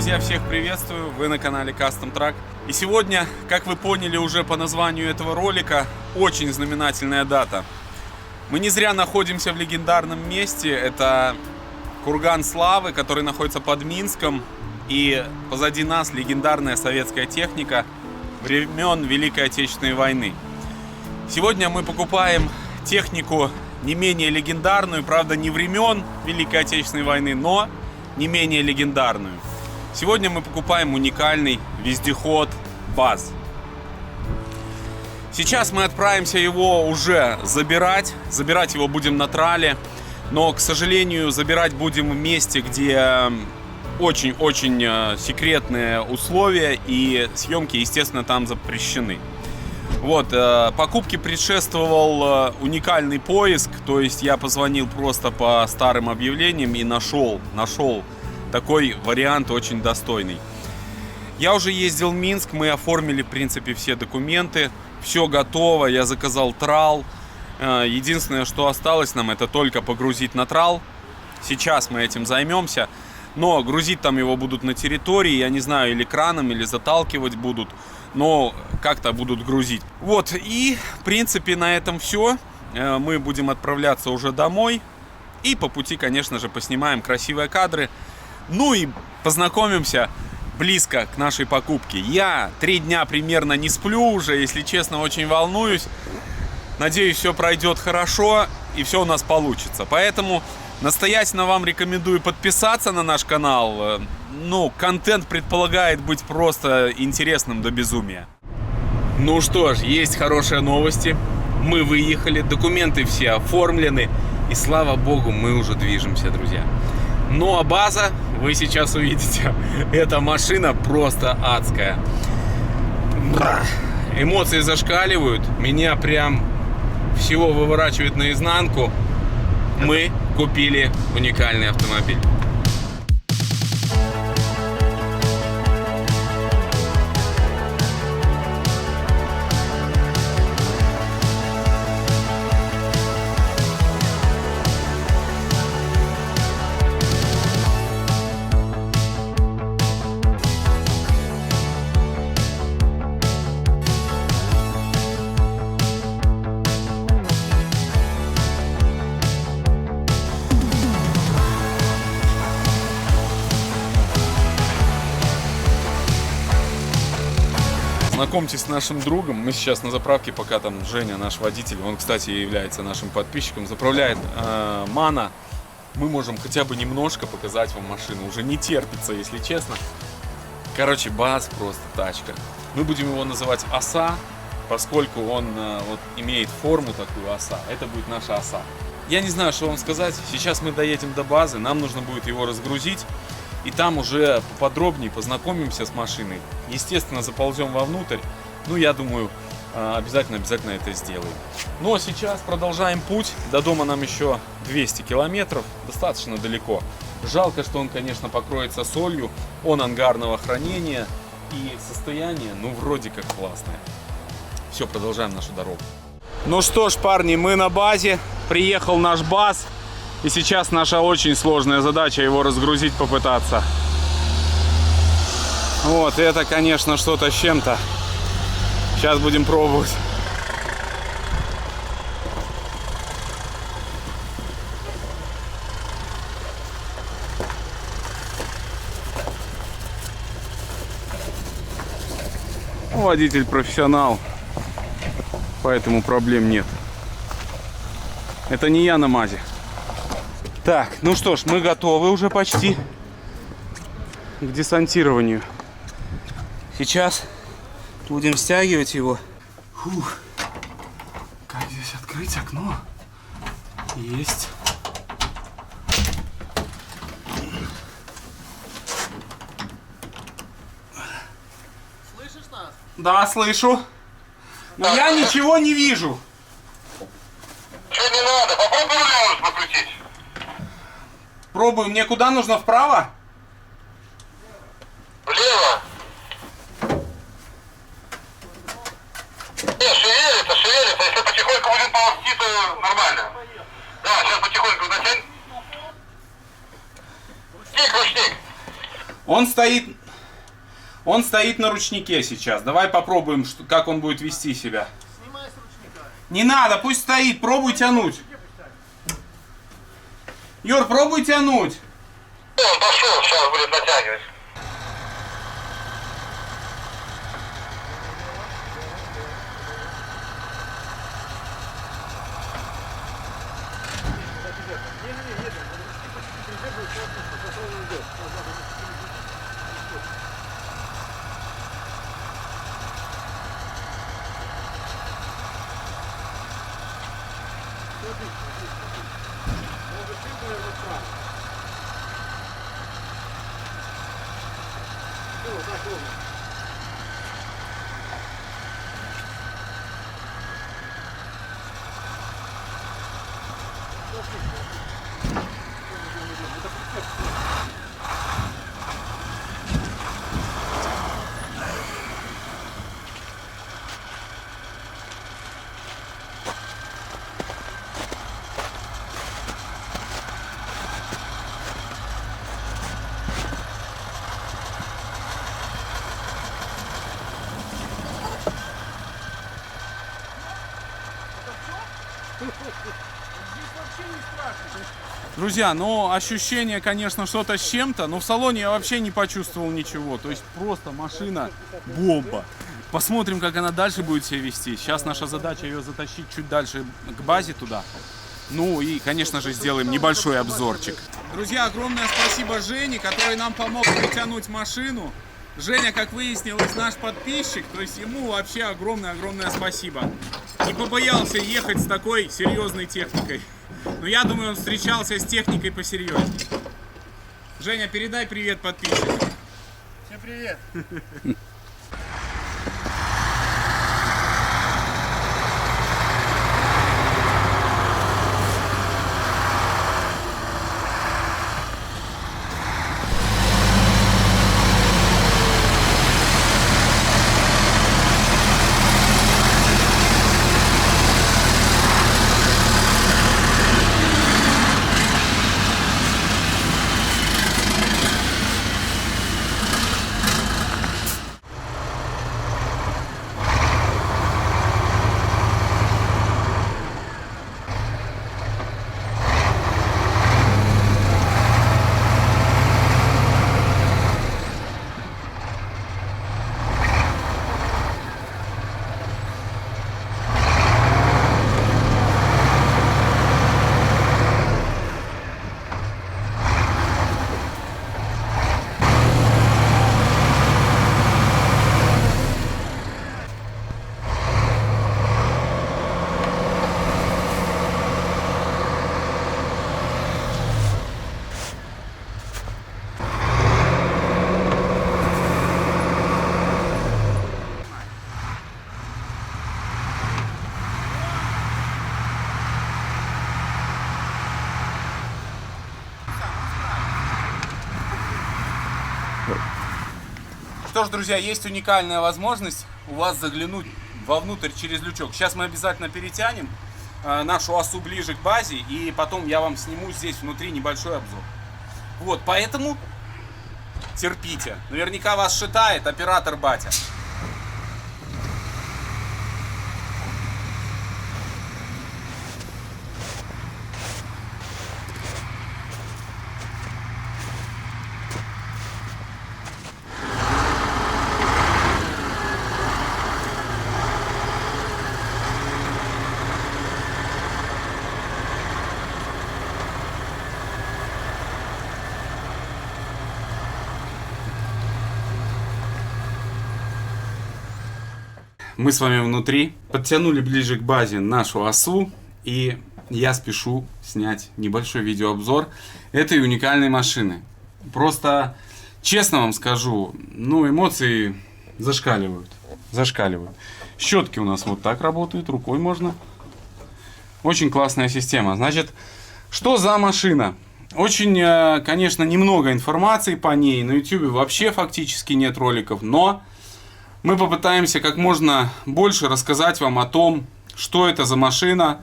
Друзья, всех приветствую, вы на канале Custom Truck. И сегодня, как вы поняли уже по названию этого ролика, очень знаменательная дата. Мы не зря находимся в легендарном месте, это Курган Славы, который находится под Минском. И позади нас легендарная советская техника времен Великой Отечественной войны. Сегодня мы покупаем технику не менее легендарную, правда не времен Великой Отечественной войны, но не менее легендарную. Сегодня мы покупаем уникальный вездеход БАЗ. Сейчас мы отправимся его уже забирать. Забирать его будем на трале. Но, к сожалению, забирать будем в месте, где очень-очень секретные условия. И съемки, естественно, там запрещены. Вот, покупке предшествовал уникальный поиск. То есть я позвонил просто по старым объявлениям и нашел такой вариант очень достойный. Я уже ездил в Минск, мы оформили, в принципе, все документы. Все готово, я заказал трал. Единственное, что осталось нам, это только погрузить на трал. Сейчас мы этим займемся. Но грузить там его будут на территории, я не знаю, или краном, или заталкивать будут. Но как-то будут грузить. Вот, и, в принципе, на этом все. Мы будем отправляться уже домой. И по пути, конечно же, поснимаем красивые кадры. Ну и познакомимся близко к нашей покупке. Я 3 дня примерно не сплю уже, если честно, очень волнуюсь. Надеюсь, все пройдет хорошо и все у нас получится. Поэтому настоятельно вам рекомендую подписаться на наш канал. Ну, контент предполагает быть просто интересным до безумия. Ну что ж, есть хорошие новости. Мы выехали, документы все оформлены. И слава богу, мы уже движемся, друзья. Ну а база, вы сейчас увидите, эта машина просто адская. Эмоции зашкаливают, меня прям всего выворачивает наизнанку. Мы купили уникальный автомобиль. Знакомьтесь с нашим другом. Мы сейчас на заправке, пока там Женя, наш водитель, он, кстати, является нашим подписчиком, заправляет Мана. Мы можем хотя бы немножко показать вам машину. Уже не терпится, если честно. Короче, БАЗ просто тачка. Мы будем его называть Оса, поскольку он вот имеет форму такую оса. Это будет наша оса. Я не знаю, что вам сказать. Сейчас мы доедем до базы, нам нужно будет его разгрузить. И там уже поподробнее познакомимся с машиной. Естественно, заползем вовнутрь. Ну, я думаю, обязательно это сделаем. Ну, а сейчас продолжаем путь. До дома нам еще 200 километров. Достаточно далеко. Жалко, что он, конечно, покроется солью. Он ангарного хранения. И состояние, ну, вроде как классное. Все, продолжаем нашу дорогу. Ну что ж, парни, мы на базе. Приехал наш БАЗ. И сейчас наша очень сложная задача его разгрузить, попытаться. Вот, это, конечно, что-то с чем-то. Сейчас будем пробовать. Водитель профессионал, поэтому проблем нет. Это не я на МАЗе. Так, ну что ж, мы готовы уже почти к десантированию. Сейчас будем стягивать его. Фух. Как здесь открыть окно? Есть. Слышишь нас? Да, слышу. Но я ничего не вижу. Что не надо? Попробуй руль покрутить. Пробую. Мне куда нужно? Вправо? Влево. Не, шевелится. Если потихоньку будет ползти, то нормально. Да, сейчас потихоньку затянь. Ручник. Он стоит на ручнике сейчас. Давай попробуем, как он будет вести себя. Снимай с ручника. Не надо, пусть стоит, пробуй тянуть. Юр, пробуй тянуть. Он пошел, сейчас будет натягивать. Друзья, ну ощущение, конечно, что-то с чем-то, но в салоне я вообще не почувствовал ничего. То есть просто машина бомба. Посмотрим, как она дальше будет себя вести. Сейчас наша задача ее затащить чуть дальше к базе туда. Ну и, конечно же, сделаем небольшой обзорчик. Друзья, огромное спасибо Жене, который нам помог притянуть машину. Женя, как выяснилось, наш подписчик, то есть ему вообще огромное спасибо. Не побоялся ехать с такой серьезной техникой. Но я думаю, он встречался с техникой посерьезнее. Женя, передай привет подписчикам. Всем привет. Что ж, друзья, есть уникальная возможность у вас заглянуть вовнутрь через лючок. Сейчас мы обязательно перетянем нашу осу ближе к базе, и потом я вам сниму здесь внутри небольшой обзор. Вот, поэтому терпите. Наверняка вас шатает оператор батя. Мы с вами внутри, подтянули ближе к базе нашу осу, и я спешу снять небольшой видеообзор этой уникальной машины. Просто, честно вам скажу, ну, эмоции зашкаливают. Щетки у нас вот так работают, рукой можно. Очень классная система. Значит, что за машина? Очень, конечно, немного информации по ней. На YouTube вообще фактически нет роликов, но мы попытаемся как можно больше рассказать вам о том, что это за машина,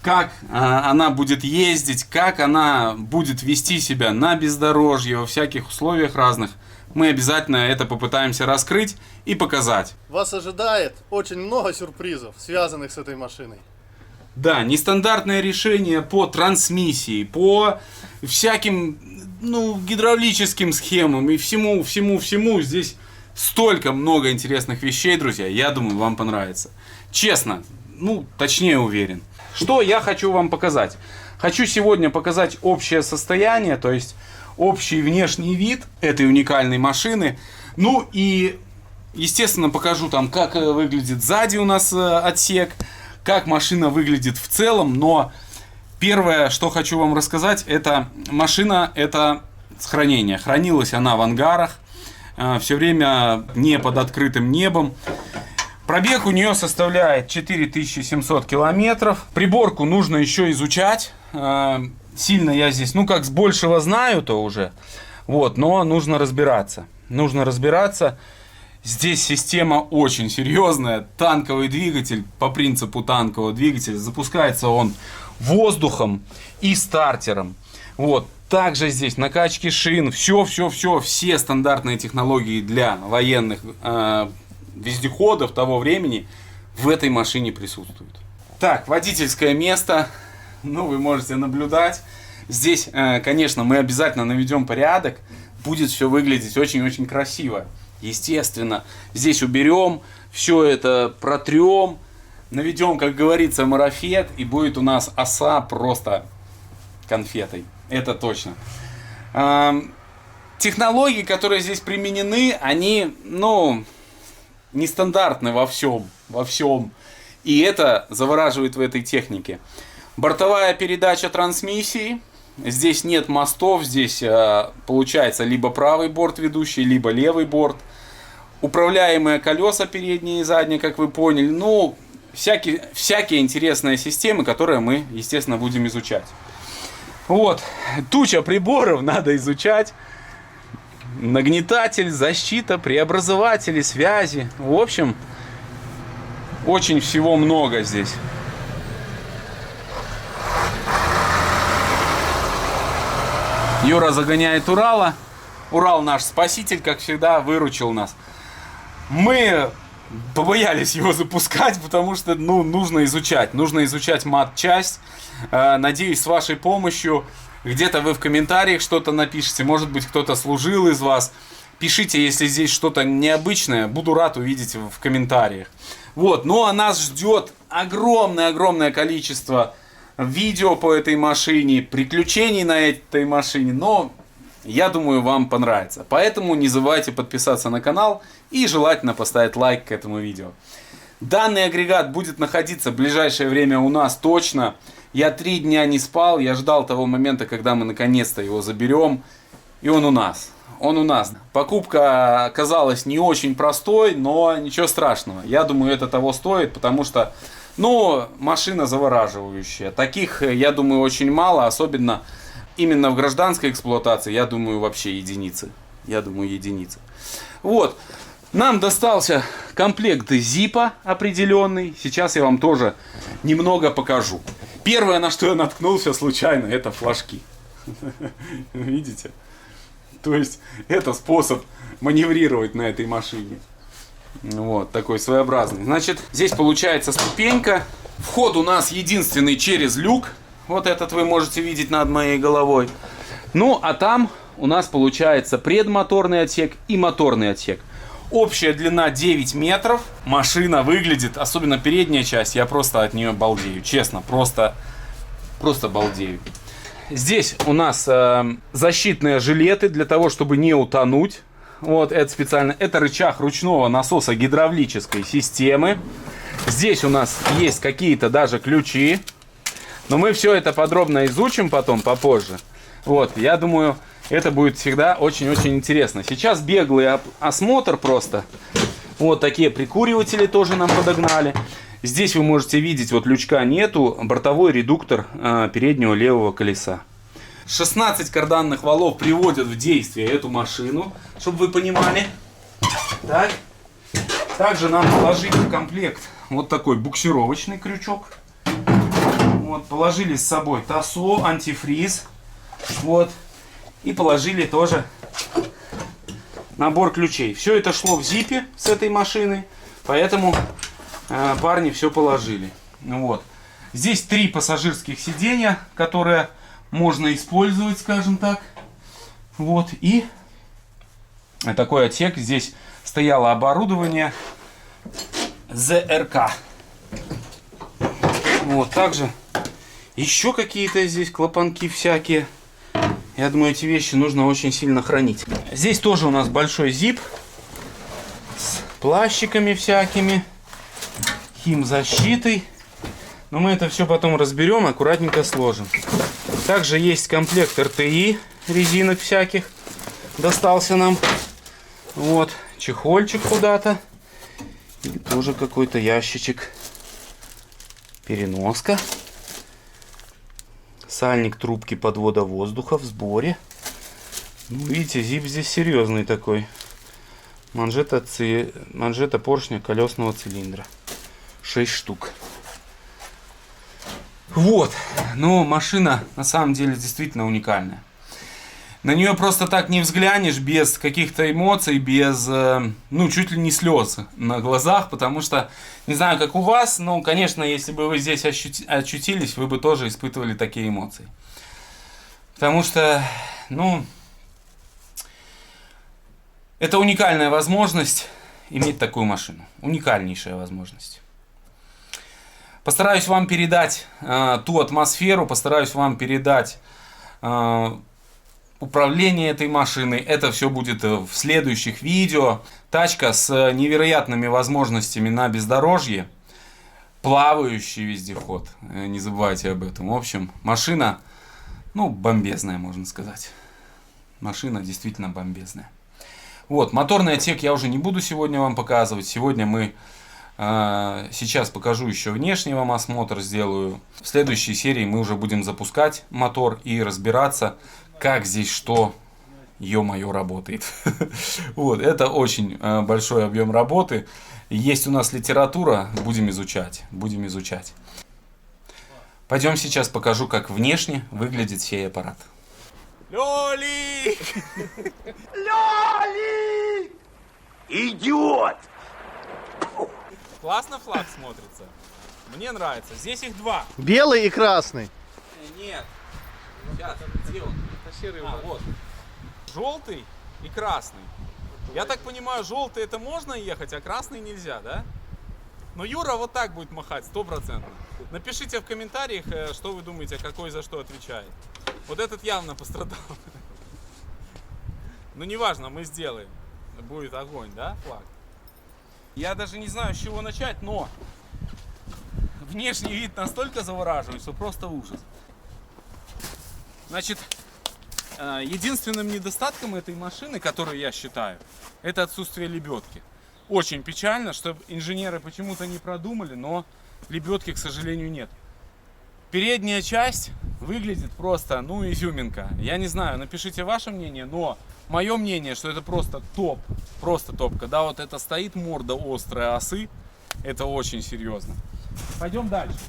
как она будет ездить, как она будет вести себя на бездорожье, во всяких условиях разных. Мы обязательно это попытаемся раскрыть и показать. Вас ожидает очень много сюрпризов, связанных с этой машиной. Да, нестандартное решение по трансмиссии, по всяким, гидравлическим схемам и всему. Здесь столько много интересных вещей, друзья. Я думаю, вам понравится. Честно, точнее уверен. Что я хочу вам показать? Хочу сегодня показать общее состояние, то есть общий внешний вид этой уникальной машины. И, естественно, покажу там, как выглядит сзади у нас отсек, как машина выглядит в целом. Но первое, что хочу вам рассказать, это машина, это с хранения. Хранилась она в ангарах, все время не под открытым небом. Пробег у нее составляет 4700 километров. Приборку нужно еще изучать. Сильно я здесь, как с большего знаю-то уже. Но нужно разбираться. Здесь система очень серьезная. Танковый двигатель, по принципу танкового двигателя, запускается он воздухом и стартером. Также здесь накачки шин, все стандартные технологии для военных вездеходов того времени в этой машине присутствуют. Так, водительское место, вы можете наблюдать. Здесь, конечно, мы обязательно наведем порядок, будет все выглядеть очень-очень красиво. Естественно, здесь уберем, все это протрем, наведем, как говорится, марафет, и будет у нас оса просто конфетой. Это точно. Технологии, которые здесь применены, они, нестандартны во всем. И это завораживает в этой технике. Бортовая передача трансмиссии. Здесь нет мостов, здесь получается либо правый борт ведущий, либо левый борт. Управляемые колеса передние и задние, как вы поняли. Всякие интересные системы, которые мы, естественно, будем изучать. Туча приборов надо изучать. Нагнетатель, защита, преобразователи, связи. В общем, очень всего много здесь. Юра загоняет Урала. Урал наш спаситель, как всегда, выручил нас. Мы побоялись его запускать, потому что нужно изучать мат-часть. Надеюсь, с вашей помощью где-то вы в комментариях что-то напишите, может быть, кто-то служил из вас. Пишите, если здесь что-то необычное, буду рад увидеть в комментариях. А нас ждет огромное количество видео по этой машине, приключений на этой машине, но я думаю, вам понравится. Поэтому не забывайте подписаться на канал и желательно поставить лайк к этому видео. Данный агрегат будет находиться в ближайшее время у нас точно. Я 3 дня не спал, я ждал того момента, когда мы наконец-то его заберем. И он у нас. Покупка оказалась не очень простой, но ничего страшного. Я думаю, это того стоит, потому что, машина завораживающая. Таких, я думаю, очень мало, особенно именно в гражданской эксплуатации, я думаю, вообще единицы. Нам достался комплект зипа определенный. Сейчас я вам тоже немного покажу. Первое, на что я наткнулся случайно, это флажки. Видите? То есть это способ маневрировать на этой машине. Такой своеобразный. Значит, здесь получается ступенька. Вход у нас единственный через люк. Этот вы можете видеть над моей головой. А там у нас получается предмоторный отсек и моторный отсек. Общая длина 9 метров. Машина выглядит, особенно передняя часть, я просто от нее балдею. Честно, просто балдею. Здесь у нас защитные жилеты для того, чтобы не утонуть. Это специально. Это рычаг ручного насоса гидравлической системы. Здесь у нас есть какие-то даже ключи. Но мы все это подробно изучим потом, попозже. Я думаю, это будет всегда очень-очень интересно. Сейчас беглый осмотр просто. Такие прикуриватели тоже нам подогнали. Здесь вы можете видеть, лючка нету, бортовой редуктор переднего левого колеса. 16 карданных валов приводят в действие эту машину, чтобы вы понимали. Так. Также нам положили в комплект такой буксировочный крючок. Вот, положили с собой ТАСО, антифриз. Вот. И положили тоже набор ключей. Все это шло в зипе с этой машины, поэтому парни все положили. Вот. Здесь 3 пассажирских сиденья, которые можно использовать, скажем так. Вот. И такой отсек. Здесь стояло оборудование ЗРК. Вот. Также еще какие-то здесь клапанки всякие. Я думаю, эти вещи нужно очень сильно хранить. Здесь тоже у нас большой зип с плащиками всякими, химзащитой. Но мы это все потом разберем, аккуратненько сложим. Также есть комплект РТИ, резинок всяких. Достался нам. Вот, чехольчик куда-то. И тоже какой-то ящичек. Переноска. Сальник трубки подвода воздуха в сборе. Ну, видите, зип здесь серьезный такой. Манжета поршня колесного цилиндра. 6 штук. Вот. Но машина на самом деле действительно уникальная. На нее просто так не взглянешь без каких-то эмоций, без, ну, чуть ли не слез на глазах, потому что, не знаю, как у вас, но, конечно, если бы вы здесь очутились, вы бы тоже испытывали такие эмоции. Потому что, ну, это уникальная возможность иметь такую машину. Уникальнейшая возможность. Постараюсь вам передать ту атмосферу, постараюсь вам передать управление этой машиной. Это все будет в следующих видео. Тачка с невероятными возможностями на бездорожье. Плавающий вездеход. Не забывайте об этом. В общем, машина, ну, бомбезная, можно сказать. Машина действительно бомбезная. Вот, моторный отсек я уже не буду сегодня вам показывать. Сегодня мы сейчас покажу еще внешний вам осмотр, сделаю. В следующей серии мы уже будем запускать мотор и разбираться, как здесь что, ё-моё, работает. Вот, это очень большой объем работы. Есть у нас литература, будем изучать. Пойдем сейчас покажу, как внешне выглядит сей аппарат. Лёлик! Лёлик! Идиот! Классно флаг смотрится. Мне нравится. Здесь их 2. Белый и красный. Нет. Сейчас, где он? Вот. Желтый и красный. Я так понимаю, желтый это можно ехать, а красный нельзя, да? Но Юра вот так будет махать, 100%. Напишите в комментариях, что вы думаете, какой за что отвечает. Вот этот явно пострадал. Ну неважно, мы сделаем. Будет огонь, да, флаг? Я даже не знаю, с чего начать, но внешний вид настолько завораживает, что просто ужас. Значит, единственным недостатком этой машины, которую я считаю, это отсутствие лебедки. Очень печально, что инженеры почему-то не продумали, но лебедки, к сожалению, нет. Передняя часть выглядит просто, ну, изюминка. Я не знаю, напишите ваше мнение, но мое мнение, что это просто топ. Просто топ. Когда вот это стоит морда острая осы, это очень серьезно. Пойдем дальше.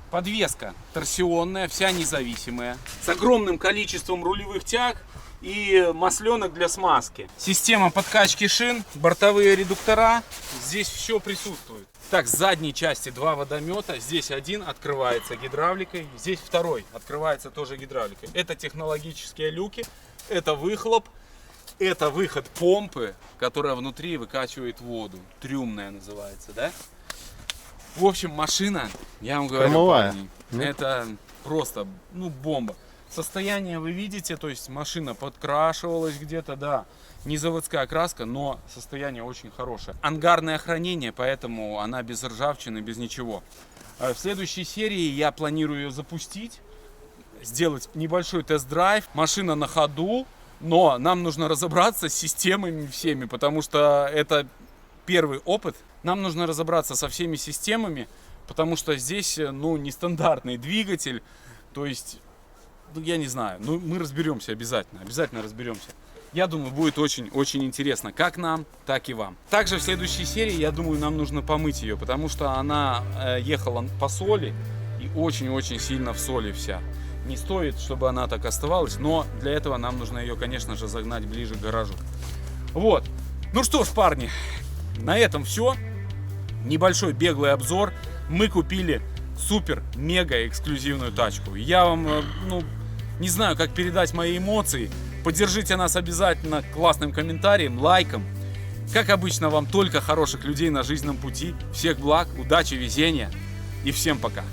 Подвеска торсионная, вся независимая, с огромным количеством рулевых тяг и масленок для смазки. Система подкачки шин, бортовые редуктора, здесь все присутствует. Так, с задней части 2 водомета, здесь один открывается гидравликой, здесь второй открывается тоже гидравликой. Это технологические люки, это выхлоп, это выход помпы, которая внутри выкачивает воду. Трюмная называется, да? В общем, машина, я вам говорю, парни, это просто, ну, бомба. Состояние вы видите, то есть машина подкрашивалась где-то, да, не заводская краска, но состояние очень хорошее. Ангарное хранение, поэтому она без ржавчины, без ничего. В следующей серии я планирую ее запустить, сделать небольшой тест-драйв. Машина на ходу, но нам нужно разобраться с системами всеми, потому что это первый опыт. Нам нужно разобраться со всеми системами, потому что здесь, ну, нестандартный двигатель, то есть, ну, я не знаю, ну, мы разберемся обязательно разберемся. Я думаю, будет очень-очень интересно, как нам, так и вам. Также в следующей серии, я думаю, нам нужно помыть ее, потому что она ехала по соли и очень-очень сильно в соли вся. Не стоит, чтобы она так оставалась, но для этого нам нужно ее, конечно же, загнать ближе к гаражу. Вот. Ну что ж, парни, на этом все. Небольшой беглый обзор. Мы купили супер-мега эксклюзивную тачку. Я вам, не знаю, как передать мои эмоции. Поддержите нас обязательно классным комментарием, лайком. Как обычно, вам только хороших людей на жизненном пути. Всех благ, удачи, везения и всем пока.